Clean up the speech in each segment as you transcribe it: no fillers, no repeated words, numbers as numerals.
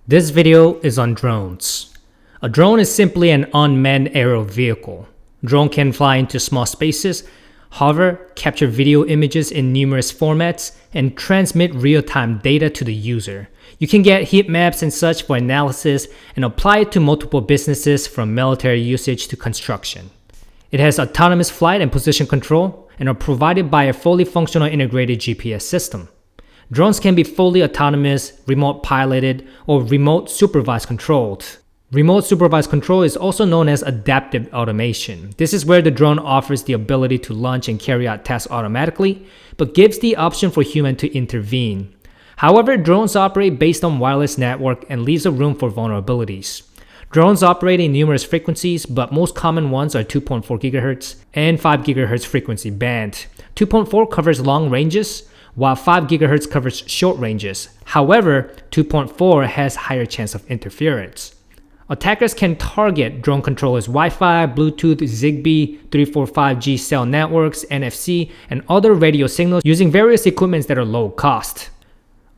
This video is on drones. A drone is simply an unmanned aerial vehicle. Drone can fly into small spaces, hover, capture video images in numerous formats, and transmit real-time data to the user. You can get heat maps and such for analysis and apply it to multiple businesses from military usage to construction. It has autonomous flight and position control and are provided by a fully functional integrated GPS system. Drones can be fully autonomous, remote piloted, or remote supervised controlled. Remote supervised control is also known as adaptive automation. This is where the drone offers the ability to launch and carry out tasks automatically, but gives the option for human to intervene. However, drones operate based on wireless network and leaves a room for vulnerabilities. Drones operate in numerous frequencies, but most common ones are 2.4 GHz and 5 GHz frequency band. 2.4 covers long ranges, while 5 GHz covers short ranges. However, 2.4 has higher chance of interference. Attackers can target drone controllers' Wi-Fi, Bluetooth, Zigbee, 345G cell networks, NFC, and other radio signals using various equipments that are low cost.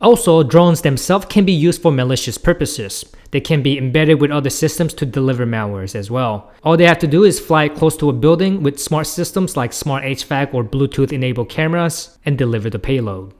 Also, drones themselves can be used for malicious purposes. They can be embedded with other systems to deliver malwares as well. All they have to do is fly close to a building with smart systems like smart HVAC or Bluetooth-enabled cameras and deliver the payload.